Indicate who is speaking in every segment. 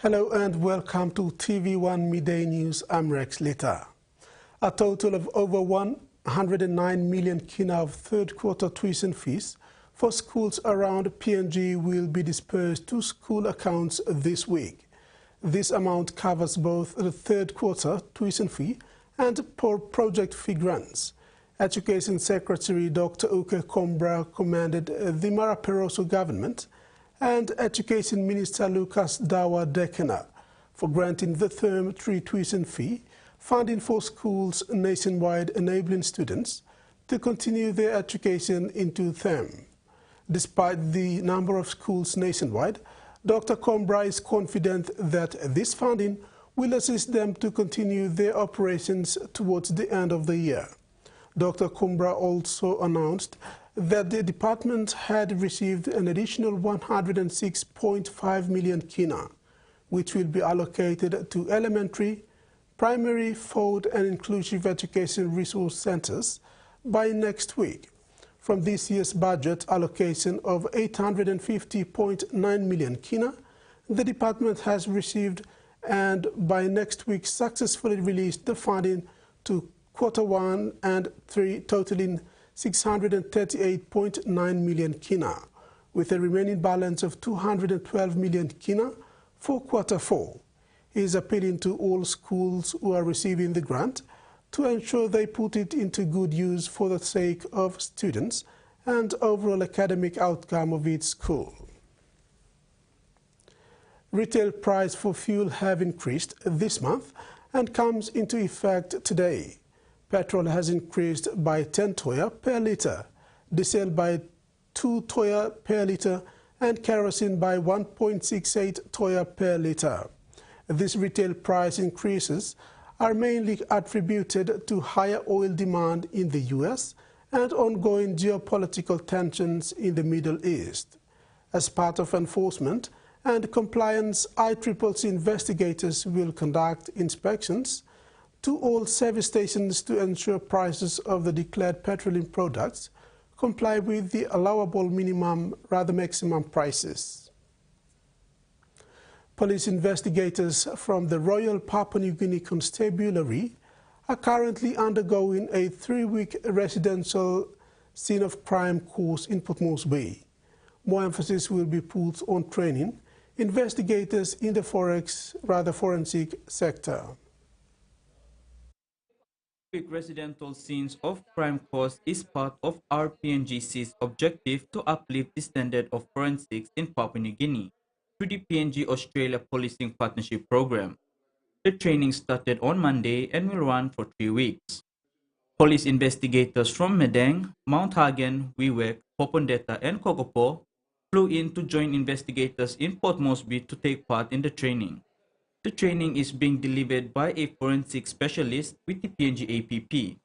Speaker 1: Hello and welcome to TV1 Midday News. I'm Lata. A total of over 109 million kina of third-quarter tuition fees for schools around PNG will be dispersed to school accounts this week. This amount covers both the third-quarter tuition fee and project fee grants. Education Secretary Dr. Uke Combra commended the Maraperoso government and Education Minister Lucas Dawa Dekena for granting the Term 3 tuition fee funding for schools nationwide, enabling students to continue their education into term. Despite the number of schools nationwide, Dr. Combra is confident that this funding will assist them to continue their operations towards the end of the year. Dr. Combra also announced that the department had received an additional 106.5 million kina, which will be allocated to elementary, primary, forward and inclusive education resource centers by next week. From this year's budget allocation of 850.9 million kina, the department has received and by next week successfully released the funding to Quarter 1 and 3, totaling 638.9 million kina, with a remaining balance of 212 million kina for Quarter 4. He is appealing to all schools who are receiving the grant to ensure they put it into good use for the sake of students and overall academic outcome of each school. Retail price for fuel have increased this month and comes into effect today. Petrol has increased by 10 toya per litre, diesel by 2 toya per litre, and kerosene by 1.68 toya per litre. These retail price increases are mainly attributed to higher oil demand in the U.S. and ongoing geopolitical tensions in the Middle East. As part of enforcement and compliance, ICCC investigators will conduct inspections to all service stations to ensure prices of the declared petroleum products comply with the allowable minimum, rather maximum prices. Police investigators from the Royal Papua New Guinea Constabulary are currently undergoing a 3-week residential scene of crime course in Port Moresby. More emphasis will be put on training investigators in the forensic sector.
Speaker 2: Residential scenes of crime course is part of RPNGC's objective to uplift the standard of forensics in Papua New Guinea through the PNG-Australia Policing Partnership Program. The training started on Monday and will run for 3 weeks. Police investigators from Medang, Mount Hagen, Wewak, Popondetta and Kokopo flew in to join investigators in Port Moresby to take part in the training. The training is being delivered by a forensic specialist with the PNG APP.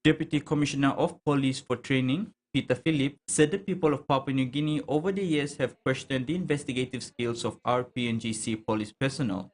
Speaker 2: Deputy Commissioner of Police for Training, Peter Philip, said the people of Papua New Guinea over the years have questioned the investigative skills of our PNGC police personnel.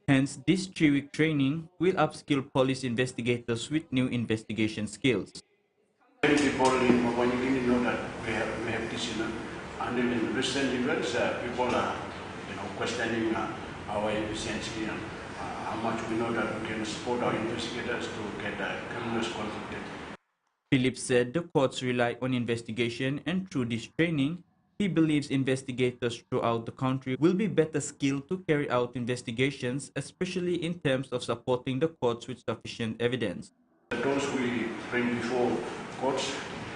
Speaker 2: Hence, this 3-week training will upskill police investigators with new investigation skills.
Speaker 3: Many people in Papua New Guinea know that we have this, and in recent events, people are, questioning our efficiency and how much we know that we can support our investigators to get criminals convicted.
Speaker 2: Philip said the courts rely on investigation, and through this training, he believes investigators throughout the country will be better skilled to carry out investigations, especially in terms of supporting the courts with sufficient evidence.
Speaker 3: Those we bring before courts,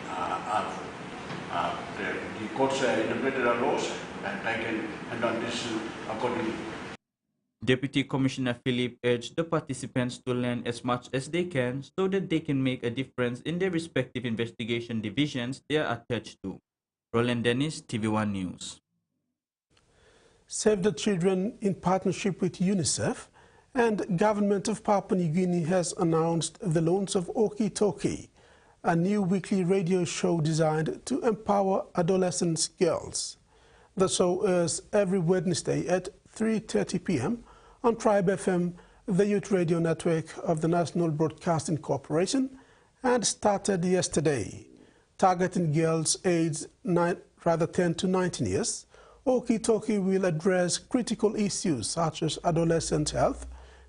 Speaker 3: the courts interpreted our laws and they can handle this accordingly.
Speaker 2: Deputy Commissioner Philip urged the participants to learn as much as they can so that they can make a difference in their respective investigation divisions they are attached to. Roland Dennis, TV1 News.
Speaker 1: Save the Children, in partnership with UNICEF and Government of Papua New Guinea, has announced the launch of Oki Toki, a new weekly radio show designed to empower adolescent girls. The show airs every Wednesday at 3:30 p.m. on Tribe FM, the youth radio network of the National Broadcasting Corporation, and started yesterday, targeting girls aged 10 to 19 years Okie Toki will address critical issues such as adolescent health,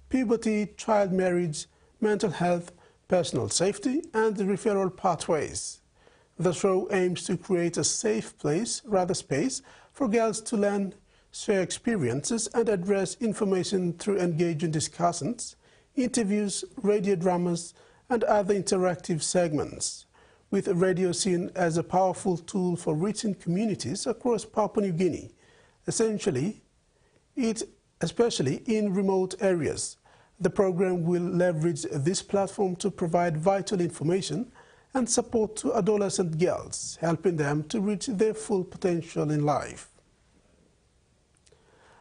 Speaker 1: puberty, child marriage, mental health, personal safety, and referral pathways. The show aims to create a safe space for girls to learn, share experiences, and address information through engaging discussions, interviews, radio dramas, and other interactive segments. With radio seen as a powerful tool for reaching communities across Papua New Guinea, especially in remote areas. The program will leverage this platform to provide vital information and support to adolescent girls, helping them to reach their full potential in life.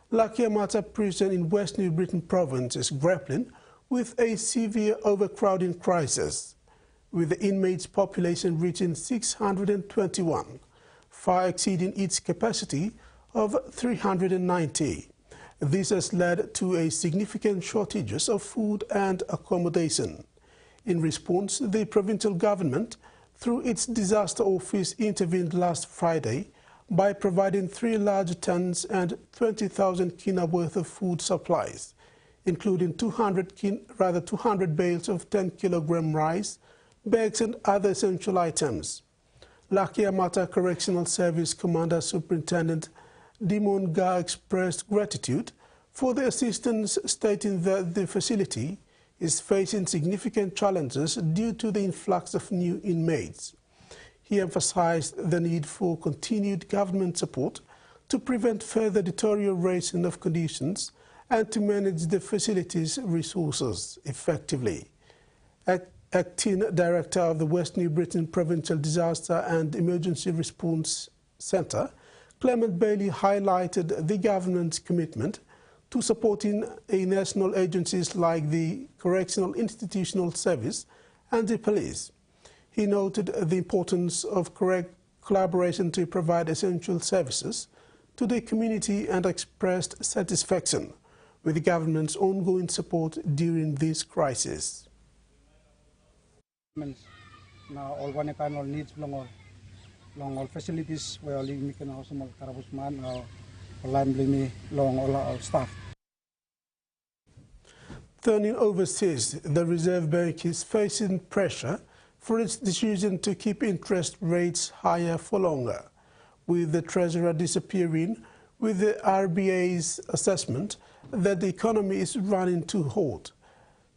Speaker 1: Lata prison in West New Britain province is grappling with a severe overcrowding crisis, with the inmates' population reaching 621, far exceeding its capacity of 390. This has led to a significant shortages of food and accommodation. In response, the provincial government, through its disaster office, intervened last Friday by providing 3 large tons and 20,000 kina worth of food supplies, including 200 bales of 10-kilogram rice, bags and other essential items. Mata Correctional Service Commander Superintendent Dimon Ga expressed gratitude for the assistance, stating that the facility is facing significant challenges due to the influx of new inmates. He emphasized the need for continued government support to prevent further deterioration of conditions and to manage the facility's resources effectively. Acting Director of the West New Britain Provincial Disaster and Emergency Response Centre, Clement Bailey highlighted the government's commitment to supporting national agencies like the Correctional Institutional Service and the police. He noted the importance of collaboration to provide essential services to the community and expressed satisfaction with the government's ongoing support during this crisis.
Speaker 4: Na all one kind of needs long all facilities where we can also mal karabusman long all our staff.
Speaker 1: Turning overseas, the Reserve Bank is facing pressure for its decision to keep interest rates higher for longer, with the Treasurer disappearing with the RBA's assessment that the economy is running too hot.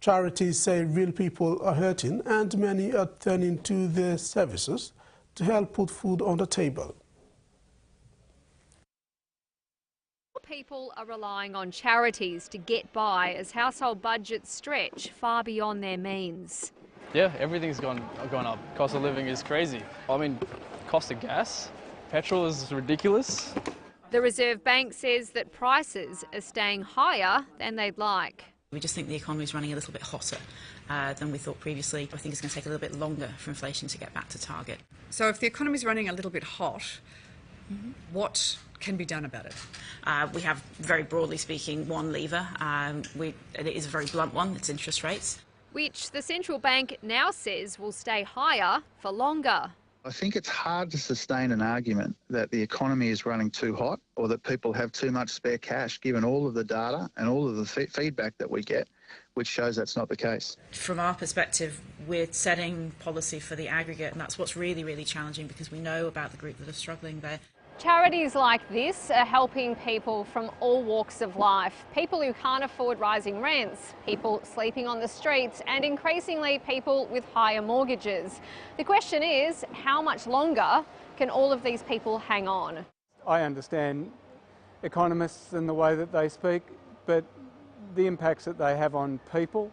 Speaker 1: Charities say real people are hurting and many are turning to their services to help put food on the table.
Speaker 5: People are relying on charities to get by as household budgets stretch far beyond their means.
Speaker 6: Yeah, everything's gone up. Cost of living is crazy. I mean, cost of gas, petrol is ridiculous.
Speaker 5: The Reserve Bank says that prices are staying higher than they'd like.
Speaker 7: We just think the economy is running a little bit hotter than we thought previously. I think it's going to take a little bit longer for inflation to get back to target.
Speaker 8: So if the economy is running a little bit hot, what can be done about it?
Speaker 7: We have, very broadly speaking, one lever. It is a very blunt one, it's interest rates.
Speaker 5: Which the central bank now says will stay higher for longer.
Speaker 9: I think it's hard to sustain an argument that the economy is running too hot or that people have too much spare cash, given all of the data and all of the feedback that we get, which shows that's not the case.
Speaker 7: From our perspective, we're setting policy for the aggregate, and that's what's really, really challenging because we know about the group that are struggling there.
Speaker 5: Charities like this are helping people from all walks of life. People who can't afford rising rents, people sleeping on the streets, and increasingly people with higher mortgages. The question is, how much longer can all of these people hang on?
Speaker 4: I understand economists and the way that they speak, but the impacts that they have on people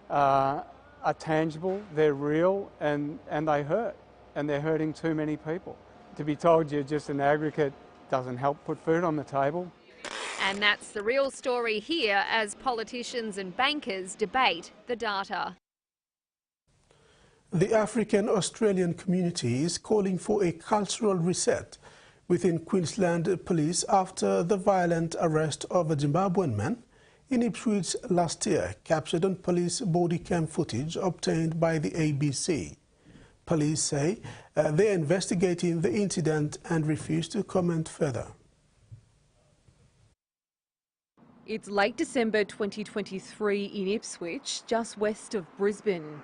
Speaker 4: are tangible, they're real, and they hurt, and they're hurting too many people. To be told you're just an aggregate doesn't help put food on the table.
Speaker 5: And that's the real story here as politicians and bankers debate the data.
Speaker 1: The African-Australian community is calling for a cultural reset within Queensland Police after the violent arrest of a Zimbabwean man in Ipswich last year, captured on police body cam footage obtained by the ABC. Police say they're investigating the incident and refuse to comment further.
Speaker 10: It's late December 2023 in Ipswich, just west of Brisbane.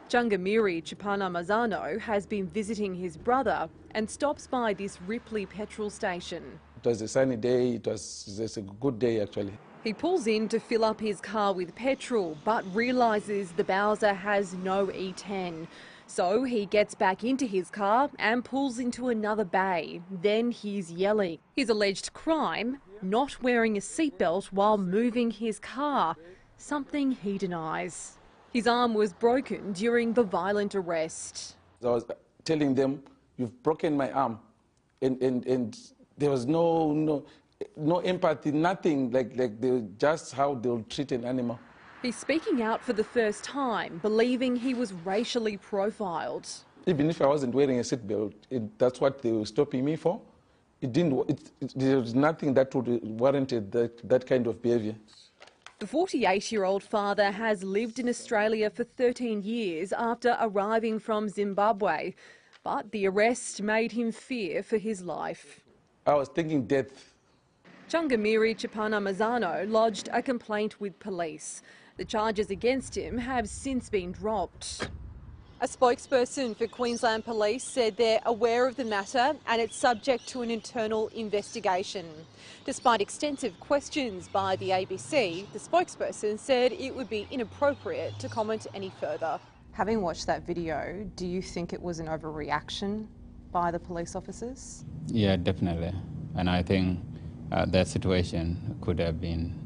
Speaker 10: Jungamiri Chipana Mazzano has been visiting his brother and stops by this Ripley petrol station.
Speaker 11: It was a sunny day, it was just a good day actually.
Speaker 10: He pulls in to fill up his car with petrol but realises the Bowser has no E10. So he gets back into his car and pulls into another bay. Then he's yelling. His alleged crime, not wearing a seatbelt while moving his car, something he denies. His arm was broken during the violent arrest.
Speaker 11: I was telling them, you've broken my arm. And there was no empathy, nothing, like just how they'll treat an animal.
Speaker 10: He's speaking out for the first time, believing he was racially profiled.
Speaker 11: Even if I wasn't wearing a seatbelt, that's what they were stopping me for. There was nothing that would warranted that kind of behaviour.
Speaker 10: The 48-year-old father has lived in Australia for 13 years after arriving from Zimbabwe, but the arrest made him fear for his life.
Speaker 11: I was thinking death.
Speaker 10: Jungamiri Chipana Mazzano lodged a complaint with police. The charges against him have since been dropped. A spokesperson for Queensland Police said they're aware of the matter and it's subject to an internal investigation. Despite extensive questions by the ABC, the spokesperson said it would be inappropriate to comment any further. Having watched that video, do you think it was an overreaction by the police officers?
Speaker 12: Yeah, definitely. And I think that situation could have been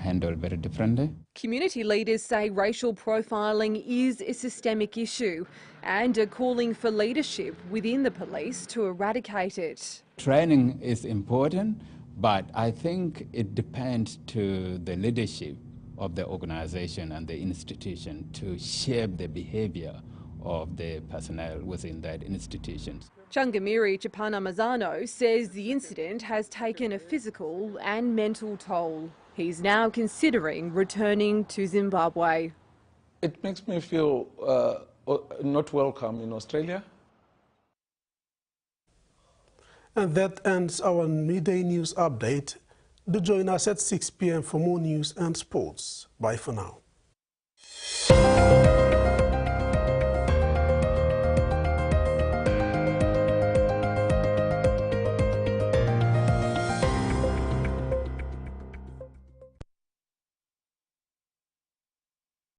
Speaker 12: handled very differently.
Speaker 10: Community leaders say racial profiling is a systemic issue and are calling for leadership within the police to eradicate it.
Speaker 12: Training is important, but I think it depends to the leadership of the organisation and the institution to shape the behaviour of the personnel within that institution.
Speaker 10: Jungamiri Chipana Mazzano says the incident has taken a physical and mental toll. He's now considering returning to Zimbabwe.
Speaker 11: It makes me feel not welcome in Australia.
Speaker 1: And that ends our midday news update. Do join us at 6 p.m. for more news and sports. Bye for now.